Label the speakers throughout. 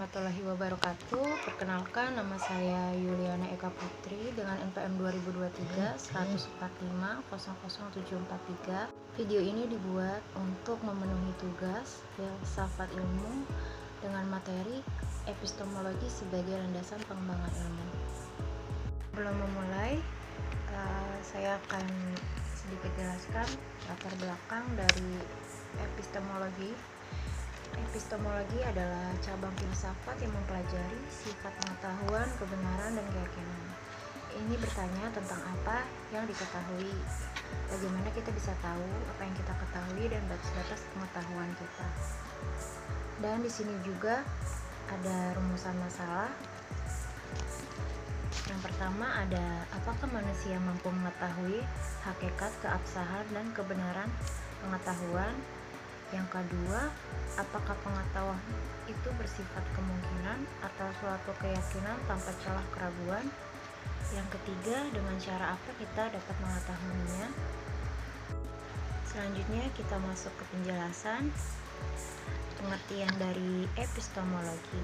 Speaker 1: warahmatullahi wabarakatuh. Perkenalkan, nama saya Yuliana Eka Putri dengan NPM 2023 145 00743. Video ini dibuat untuk memenuhi tugas filsafat ilmu dengan materi epistemologi sebagai landasan pengembangan ilmu. Sebelum memulai, saya akan sedikit jelaskan latar belakang dari epistemologi. Epistemologi adalah cabang filsafat yang mempelajari sifat pengetahuan, kebenaran, dan keyakinan. Ini bertanya tentang apa yang diketahui, bagaimana kita bisa tahu apa yang kita ketahui dan batas-batas pengetahuan kita. Dan di sini juga ada rumusan masalah. Yang pertama ada, apakah manusia mampu mengetahui hakikat, keabsahan, dan kebenaran pengetahuan? Yang kedua, apakah pengetahuan itu bersifat kemungkinan atau suatu keyakinan tanpa celah keraguan? Yang ketiga, dengan cara apa kita dapat mengetahuinya? Selanjutnya kita masuk ke penjelasan pengertian dari epistemologi.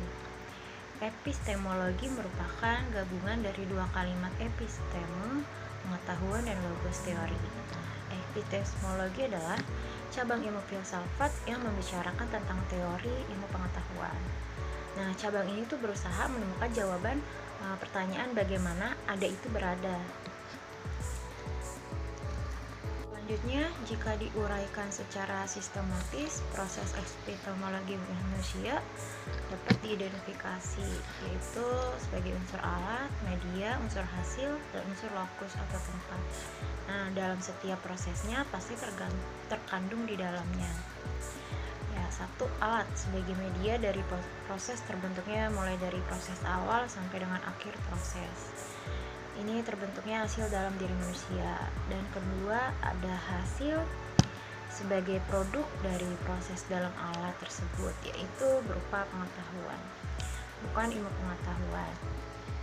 Speaker 1: Epistemologi merupakan gabungan dari dua kalimat episteme, pengetahuan, dan logos, teori. Epistemologi adalah cabang ilmu filsafat yang membicarakan tentang teori ilmu pengetahuan. Nah, cabang ini tuh berusaha menemukan jawaban pertanyaan bagaimana ada itu berada. Selanjutnya, jika diuraikan secara sistematis, proses epistemologi manusia dapat diidentifikasi, yaitu sebagai unsur alat, media, unsur hasil, dan unsur lokus atau tempat. Nah, dalam setiap prosesnya pasti terkandung di dalamnya. Ya, satu, alat sebagai media dari proses terbentuknya mulai dari proses awal sampai dengan akhir proses. Ini terbentuknya hasil dalam diri manusia. Dan kedua, ada hasil sebagai produk dari proses dalam alat tersebut, yaitu berupa pengetahuan, bukan ilmu pengetahuan.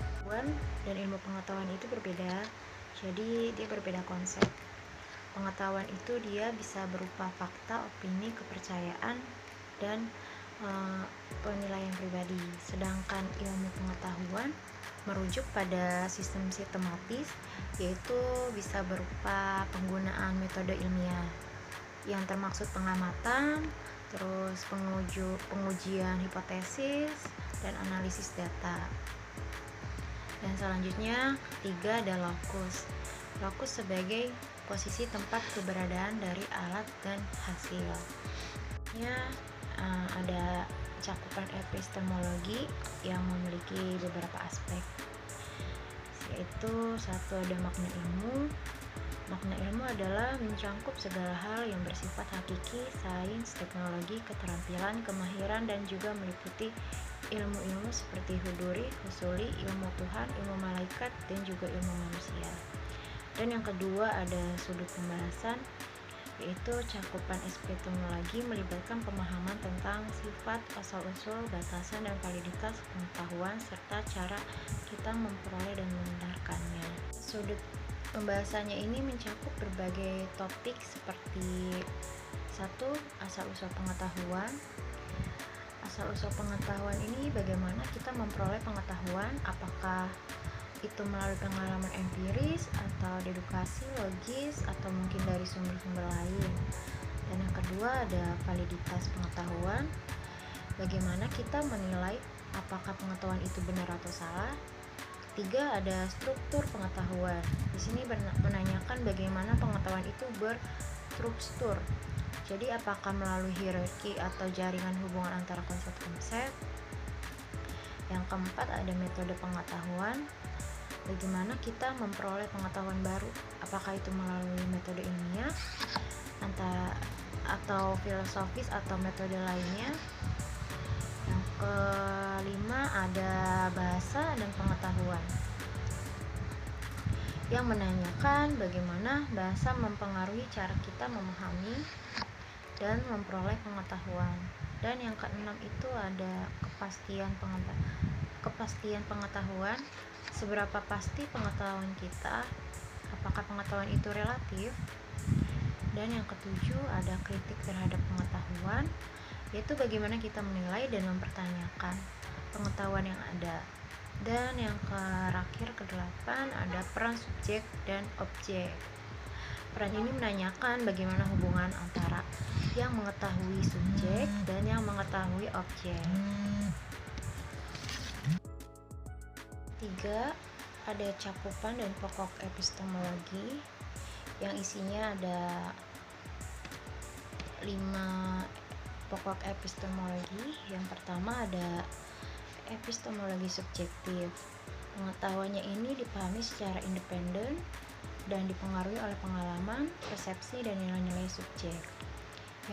Speaker 1: Pengetahuan dan ilmu pengetahuan itu berbeda, jadi dia berbeda konsep. Pengetahuan itu dia bisa berupa fakta, opini, kepercayaan, dan penilaian pribadi. Sedangkan ilmu pengetahuan merujuk pada sistem sistematis, yaitu bisa berupa penggunaan metode ilmiah yang termaksud pengamatan, terus pengujian hipotesis, dan analisis data. Dan selanjutnya, ketiga ada lokus. Lokus sebagai posisi tempat keberadaan dari alat dan hasil. Ada cakupan epistemologi yang memiliki beberapa aspek, yaitu satu, ada makna ilmu. Makna ilmu adalah mencangkup segala hal yang bersifat hakiki, sains, teknologi, keterampilan, kemahiran, dan juga meliputi ilmu-ilmu seperti huduri, husuli, ilmu Tuhan, ilmu malaikat, dan juga ilmu manusia. Dan yang kedua ada sudut pembahasan, yaitu cakupan epistemologi melibatkan pemahaman tentang sifat, asal-usul, batasan, dan validitas pengetahuan serta cara kita memperoleh dan membenarkannya. Sudut pembahasannya ini mencakup berbagai topik seperti satu, asal-usul pengetahuan. Asal-usul pengetahuan ini bagaimana kita memperoleh pengetahuan, apakah itu melalui pengalaman empiris atau dedukasi logis atau mungkin dari sumber-sumber lain. Dan yang kedua ada validitas pengetahuan, bagaimana kita menilai apakah pengetahuan itu benar atau salah. Tiga, ada struktur pengetahuan. Di sini menanyakan bagaimana pengetahuan itu berstruktur. Jadi apakah melalui hierarki atau jaringan hubungan antara konsep-konsep. Yang keempat ada metode pengetahuan. Bagaimana kita memperoleh pengetahuan baru, apakah itu melalui metode ilmiah atau filosofis atau metode lainnya. Yang kelima ada bahasa dan pengetahuan, yang menanyakan bagaimana bahasa mempengaruhi cara kita memahami dan memperoleh pengetahuan. Dan yang keenam itu ada kepastian pengetahuan, seberapa pasti pengetahuan kita, apakah pengetahuan itu relatif. Dan yang ketujuh ada kritik terhadap pengetahuan, yaitu bagaimana kita menilai dan mempertanyakan pengetahuan yang ada. Dan yang terakhir kedelapan ada peran subjek dan objek. Peran ini menanyakan bagaimana hubungan antara yang mengetahui subjek dan yang mengetahui objek. 3. Ada cakupan dan pokok epistemologi yang isinya ada 5 pokok epistemologi. Yang pertama ada epistemologi subjektif. Pengetahuannya ini dipahami secara independen dan dipengaruhi oleh pengalaman, persepsi, dan nilai-nilai subjek.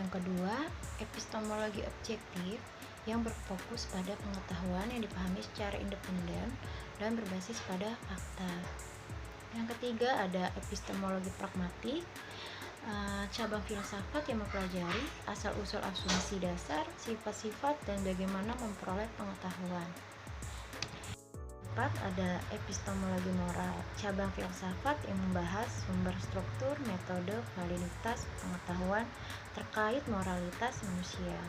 Speaker 1: Yang kedua, epistemologi objektif yang berfokus pada pengetahuan yang dipahami secara independen dan berbasis pada fakta. Yang ketiga, ada epistemologi pragmatik, cabang filsafat yang mempelajari asal-usul asumsi dasar, sifat-sifat, dan bagaimana memperoleh pengetahuan. 4. Ada epistemologi moral, cabang filsafat yang membahas sumber struktur, metode, validitas pengetahuan terkait moralitas manusia.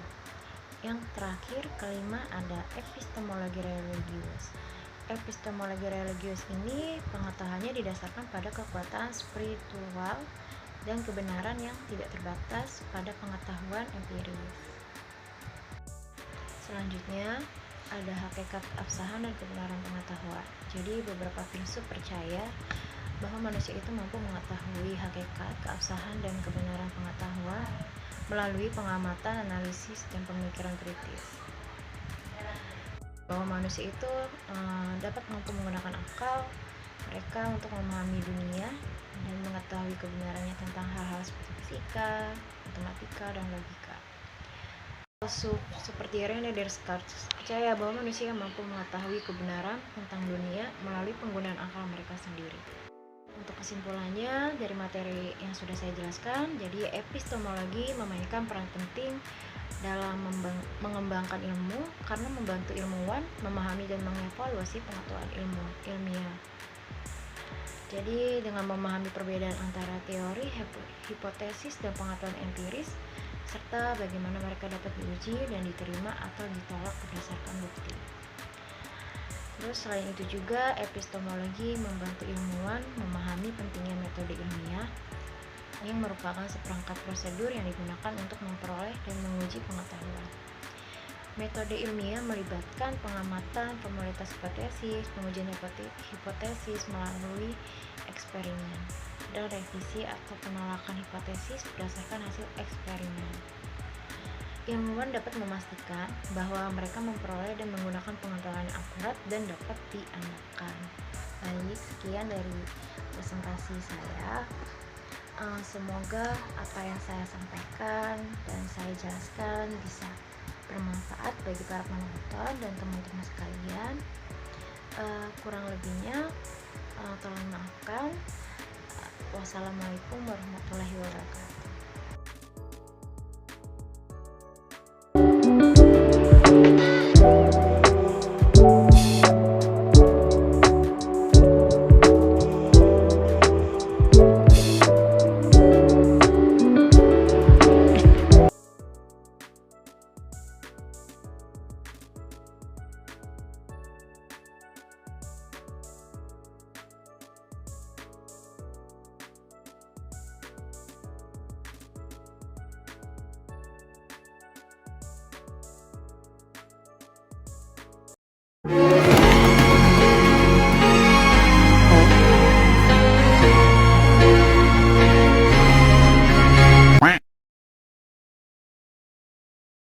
Speaker 1: Yang terakhir, kelima, ada epistemologi religius. Epistemologi religius ini pengetahuannya didasarkan pada kekuatan spiritual dan kebenaran yang tidak terbatas pada pengetahuan empiris. Selanjutnya, ada hakikat keabsahan dan kebenaran pengetahuan. Jadi beberapa filsuf percaya bahwa manusia itu mampu mengetahui hakikat, keabsahan, dan kebenaran pengetahuan melalui pengamatan, analisis, dan pemikiran kritis. Bahwa manusia itu dapat mampu menggunakan akal mereka untuk memahami dunia dan mengetahui kebenarannya tentang hal-hal seperti fisika, matematika, dan logika. Seperti René Descartes percaya bahwa manusia mampu mengetahui kebenaran tentang dunia melalui penggunaan akal mereka sendiri. Untuk kesimpulannya dari materi yang sudah saya jelaskan, jadi epistemologi memainkan peran penting dalam mengembangkan ilmu karena membantu ilmuwan memahami dan mengevaluasi pengetahuan ilmiah. Jadi dengan memahami perbedaan antara teori, hipotesis, dan pengetahuan empiris, serta bagaimana mereka dapat diuji dan diterima atau ditolak berdasarkan bukti. Terus selain itu juga epistemologi membantu ilmuwan memahami pentingnya metode ilmiah yang merupakan seperangkat prosedur yang digunakan untuk memperoleh dan menguji pengetahuan. Metode ilmiah melibatkan pengamatan, formalitas hipotesis, pengujian hipotesis melalui eksperimen, dan revisi atau penolakan hipotesis berdasarkan hasil eksperimen. Ilmuwan dapat memastikan bahwa mereka memperoleh dan menggunakan pengetahuan yang akurat dan dapat diandalkan. Baik, sekian dari presentasi saya. Semoga apa yang saya sampaikan dan saya jelaskan bisa bermanfaat bagi para penonton dan teman-teman sekalian. Kurang lebihnya tolong maafkan. Wassalamualaikum warahmatullahi wabarakatuh.